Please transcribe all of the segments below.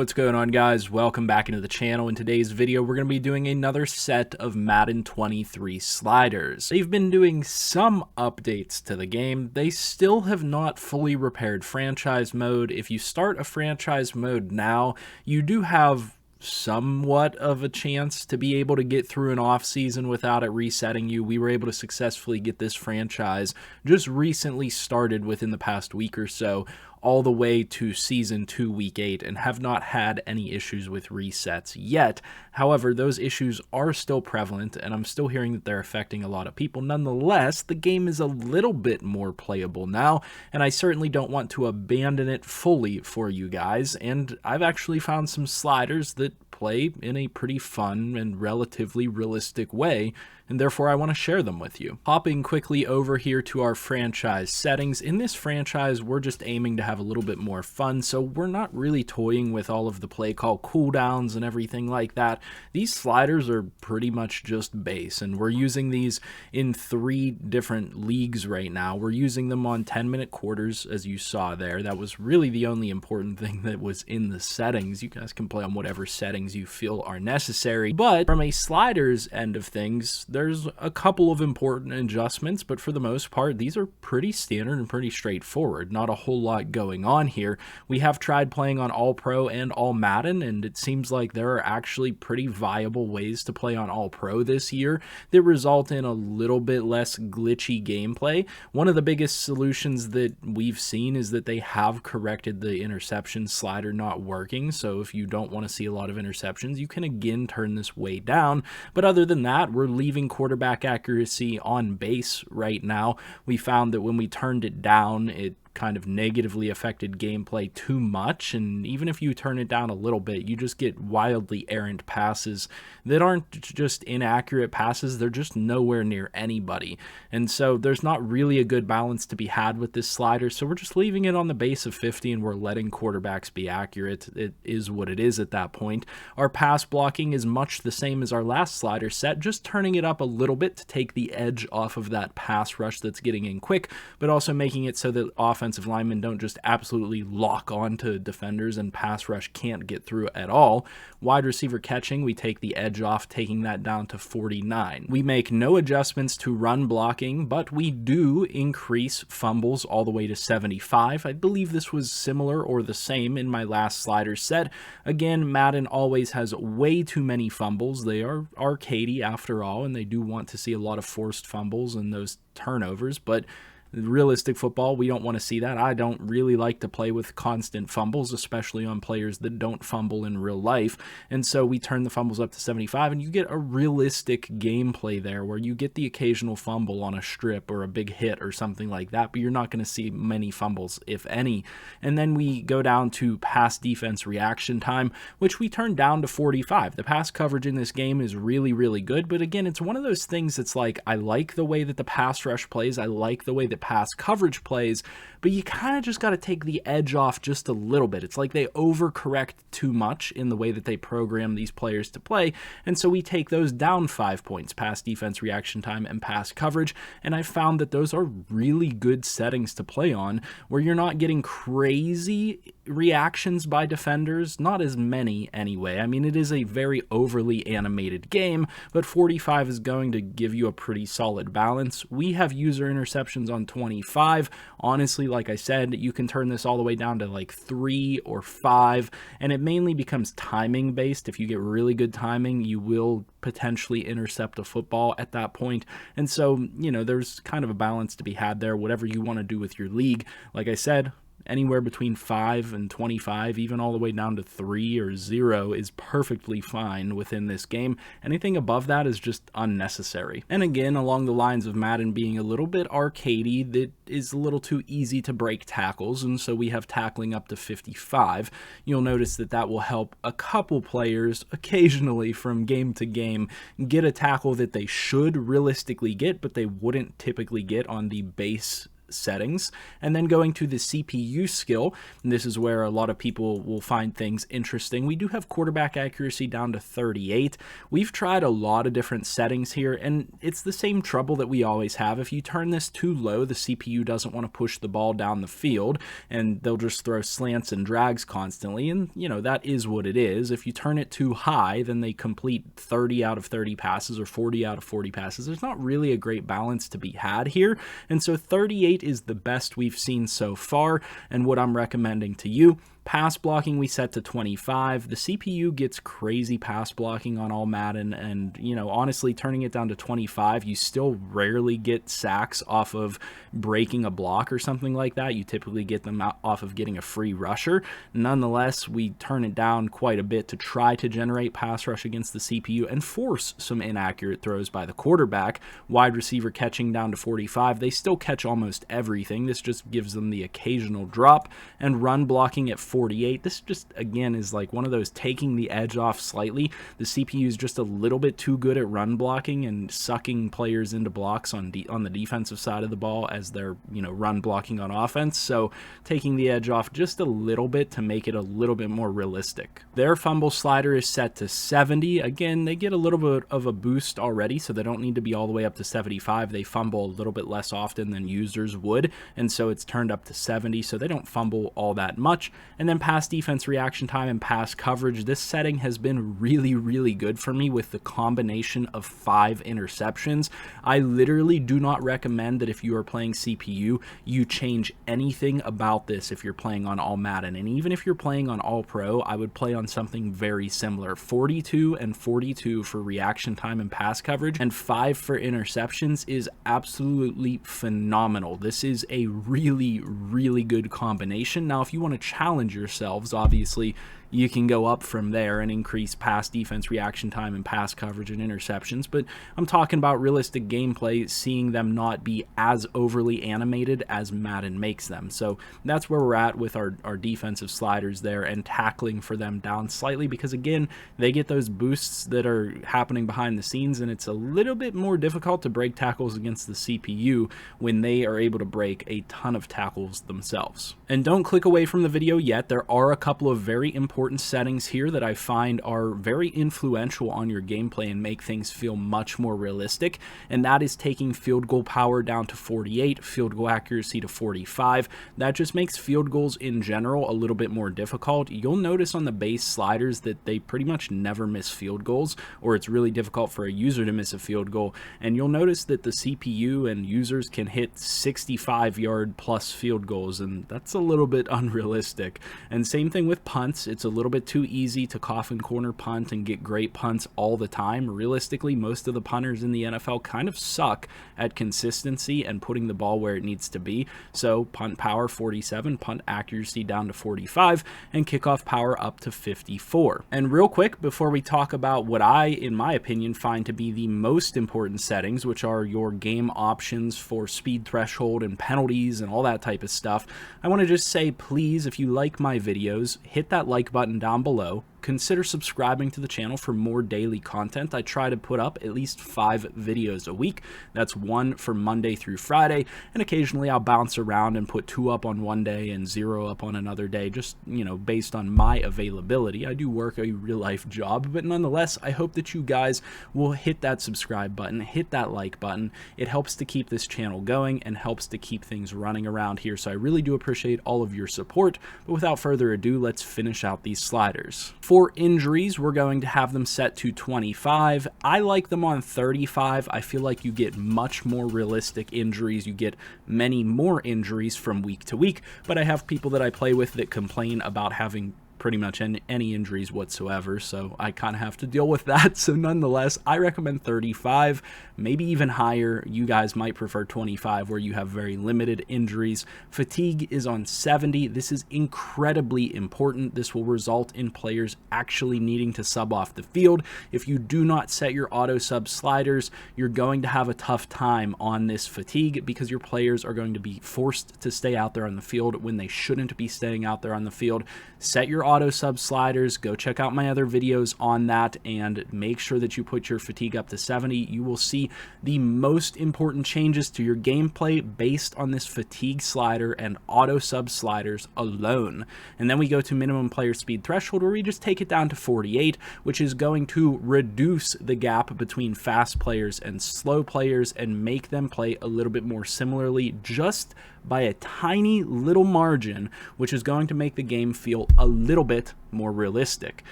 What's going on, guys? Welcome back into the channel. In today's video, we're going to be doing another set of Madden 23 sliders. They've been doing some updates to the game. They still have not fully repaired franchise mode. If you start a franchise mode now, you do have somewhat of a chance to be able to get through an off season without it resetting you. We were able to successfully get this franchise just recently started within the past week or so, all the way to Season 2, Week 8, and have not had any issues with resets yet. However, those issues are still prevalent, and I'm still hearing that they're affecting a lot of people. Nonetheless, the game is a little bit more playable now, and I certainly don't want to abandon it fully for you guys, and I've actually found some sliders that play in a pretty fun and relatively realistic way, and therefore I want to share them with you. Hopping quickly over here to our franchise settings. In this franchise, we're just aiming to have a little bit more fun, so we're not really toying with all of the play call cooldowns and everything like that. These sliders are pretty much just base, and we're using these in 3 different leagues right now. We're using them on 10-minute quarters, as you saw there. That was really the only important thing that was in the settings. You guys can play on whatever settings you feel are necessary, but from a sliders end of things, there's a couple of important adjustments, but for the most part, these are pretty standard and pretty straightforward. Not a whole lot going on here. We have tried playing on All Pro and All Madden, and it seems like there are actually pretty viable ways to play on All Pro this year that result in a little bit less glitchy gameplay. One of the biggest solutions that we've seen is that they have corrected the interception slider not working, so if you don't want to see a lot of interceptions, you can again turn this way down. But other than that, we're leaving quarterback accuracy on base right now. We found that when we turned it down, it kind of negatively affected gameplay too much, and even if you turn it down a little bit, you just get wildly errant passes that aren't just inaccurate passes, they're just nowhere near anybody. And so there's not really a good balance to be had with this slider, so we're just leaving it on the base of 50 and we're letting quarterbacks be accurate. It is what it is at that point. Our pass blocking is much the same as our last slider set, just turning it up a little bit to take the edge off of that pass rush that's getting in quick, but also making it so that offensive linemen don't just absolutely lock on to defenders and pass rush can't get through at all. Wide receiver catching, we take the edge off, taking that down to 49. We make no adjustments to run blocking, but we do increase fumbles all the way to 75. I believe this was similar or the same in my last slider set. Again, Madden always has way too many fumbles. They are arcadey after all, and they do want to see a lot of forced fumbles and those turnovers, but realistic football, we don't want to see that. I don't really like to play with constant fumbles, especially on players that don't fumble in real life. And so we turn the fumbles up to 75, and you get a realistic gameplay there where you get the occasional fumble on a strip or a big hit or something like that, but you're not going to see many fumbles, if any. And then we go down to pass defense reaction time, which we turn down to 45. The pass coverage in this game is really, really good, but again, it's one of those things that's like, I like the way that the pass rush plays, I like the way that pass coverage plays, but you kind of just got to take the edge off just a little bit. It's like they overcorrect too much in the way that they program these players to play, and so we take those down 5 points, pass defense reaction time and pass coverage, and I found that those are really good settings to play on where you're not getting crazy reactions by defenders, not as many anyway. I mean, it is a very overly animated game, but 45 is going to give you a pretty solid balance. We have user interceptions on 25. Honestly, like I said, you can turn this all the way down to like 3 or 5, and it mainly becomes timing based. If you get really good timing, you will potentially intercept a football at that point. And so, you know, there's kind of a balance to be had there, whatever you want to do with your league. Like I said, anywhere between 5 and 25, even all the way down to 3 or 0 is perfectly fine within this game. Anything above that is just unnecessary. And again, along the lines of Madden being a little bit arcadey, that is a little too easy to break tackles, and so we have tackling up to 55. You'll notice that that will help a couple players occasionally from game to game get a tackle that they should realistically get, but they wouldn't typically get on the base settings. And then going to the CPU skill, and this is where a lot of people will find things interesting. We do have quarterback accuracy down to 38. We've tried a lot of different settings here, and it's the same trouble that we always have. If you turn this too low, the CPU doesn't want to push the ball down the field, and they'll just throw slants and drags constantly, and that is what it is. If you turn it too high, then they complete 30 out of 30 passes or 40 out of 40 passes. There's not really a great balance to be had here, and so 38 is the best we've seen so far, and what I'm recommending to you. Pass blocking we set to 25. The CPU gets crazy pass blocking on all Madden, and honestly, turning it down to 25, you still rarely get sacks off of breaking a block or something like that. You typically get them off of getting a free rusher. Nonetheless, we turn it down quite a bit to try to generate pass rush against the CPU and force some inaccurate throws by the quarterback. Wide receiver catching down to 45. They still catch almost everything. This just gives them the occasional drop, and run blocking at 48. This just, again, is like one of those taking the edge off slightly. The CPU is just a little bit too good at run blocking and sucking players into blocks on the defensive side of the ball as they're, run blocking on offense. So taking the edge off just a little bit to make it a little bit more realistic. Their fumble slider is set to 70. Again, they get a little bit of a boost already, so they don't need to be all the way up to 75. They fumble a little bit less often than users would, and so it's turned up to 70, so they don't fumble all that much. And then pass defense reaction time and pass coverage. This setting has been really, really good for me with the combination of 5 interceptions. I literally do not recommend that if you are playing CPU, you change anything about this if you're playing on all Madden. And even if you're playing on all pro, I would play on something very similar. 42 and 42 for reaction time and pass coverage, and 5 for interceptions is absolutely phenomenal. This is a really, really good combination. Now, if you want to challenge yourselves, obviously you can go up from there and increase pass defense reaction time and pass coverage and interceptions, but I'm talking about realistic gameplay, seeing them not be as overly animated as Madden makes them. So that's where we're at with our defensive sliders there, and tackling for them down slightly, because again, they get those boosts that are happening behind the scenes, and it's a little bit more difficult to break tackles against the CPU when they are able to break a ton of tackles themselves. And don't click away from the video yet. There are a couple of very important settings here that I find are very influential on your gameplay and make things feel much more realistic, and that is taking field goal power down to 48, field goal accuracy to 45. That just makes field goals in general a little bit more difficult. You'll notice on the base sliders that they pretty much never miss field goals, or it's really difficult for a user to miss a field goal, and you'll notice that the CPU and users can hit 65-yard plus field goals, and that's a little bit unrealistic. And same thing with punts. It's a little bit too easy to coffin corner punt and get great punts all the time. Realistically, most of the punters in the NFL kind of suck at consistency and putting the ball where it needs to be. So punt power 47, punt accuracy down to 45, and kickoff power up to 54. And real quick, before we talk about what I, in my opinion, find to be the most important settings, which are your game options for speed threshold and penalties and all that type of stuff, I want to just say, please, if you like my videos, hit that like button down below. Consider subscribing to the channel for more daily content. I try to put up at least 5 videos a week. That's 1 for Monday through Friday, and occasionally I'll bounce around and put 2 up on one day and 0 up on another day, just, based on my availability. I do work a real-life job, but nonetheless, I hope that you guys will hit that subscribe button, hit that like button. It helps to keep this channel going and helps to keep things running around here, so I really do appreciate all of your support. But without further ado, let's finish out these sliders. For injuries, we're going to have them set to 25. I like them on 35. I feel like you get much more realistic injuries. You get many more injuries from week to week, but I have people that I play with that complain about having pretty much any injuries whatsoever, so I kind of have to deal with that. So nonetheless, I recommend 35, maybe even higher. You guys might prefer 25, where you have very limited injuries. Fatigue is on 70. This is incredibly important. This will result in players actually needing to sub off the field. If you do not set your auto sub sliders, you're going to have a tough time on this fatigue, because your players are going to be forced to stay out there on the field when they shouldn't be staying out there on the field. Set your auto sub sliders, go check out my other videos on that and make sure that you put your fatigue up to 70. You will see the most important changes to your gameplay based on this fatigue slider and auto sub sliders alone. And then we go to minimum player speed threshold, where we just take it down to 48, which is going to reduce the gap between fast players and slow players and make them play a little bit more similarly, just by a tiny little margin, which is going to make the game feel a little bit more realistic.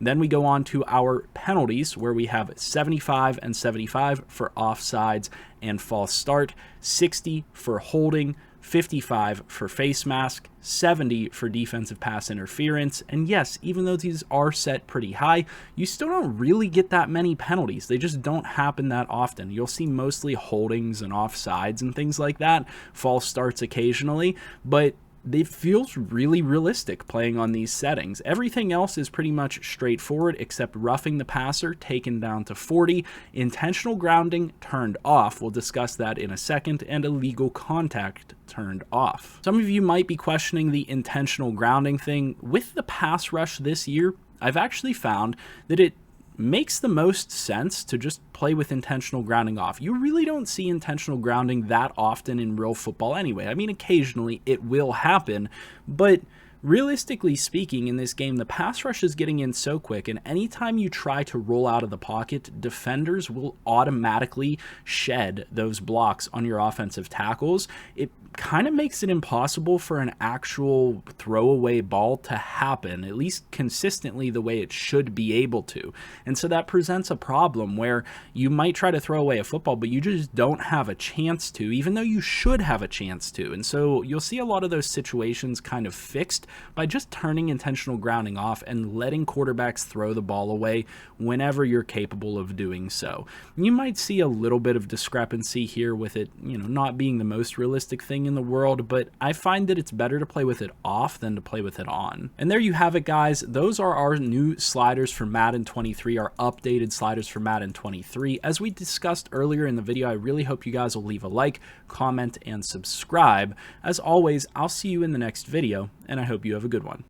Then we go on to our penalties, where we have 75 and 75 for offsides and false start, 60 for holding, 55 for face mask, 70 for defensive pass interference. And yes, even though these are set pretty high, you still don't really get that many penalties. They just don't happen that often. You'll see mostly holdings and offsides and things like that, false starts occasionally, but it feels really realistic playing on these settings. Everything else is pretty much straightforward except roughing the passer taken down to 40, intentional grounding turned off, we'll discuss that in a second, and illegal contact turned off. Some of you might be questioning the intentional grounding thing. With the pass rush this year, I've actually found that it makes the most sense to just play with intentional grounding off. You really don't see intentional grounding that often in real football anyway. I mean, occasionally it will happen, but realistically speaking, in this game, the pass rush is getting in so quick, and anytime you try to roll out of the pocket, defenders will automatically shed those blocks on your offensive tackles. It kind of makes it impossible for an actual throwaway ball to happen, at least consistently the way it should be able to. And so that presents a problem where you might try to throw away a football, but you just don't have a chance to, even though you should have a chance to. And so you'll see a lot of those situations kind of fixed by just turning intentional grounding off and letting quarterbacks throw the ball away whenever you're capable of doing so. You might see a little bit of discrepancy here with it, not being the most realistic thing in the world, but I find that it's better to play with it off than to play with it on. And there you have it, guys. Those are our new sliders for Madden 23, our updated sliders for Madden 23. As we discussed earlier in the video, I really hope you guys will leave a like, comment, and subscribe. As always, I'll see you in the next video, and I hope you have a good one.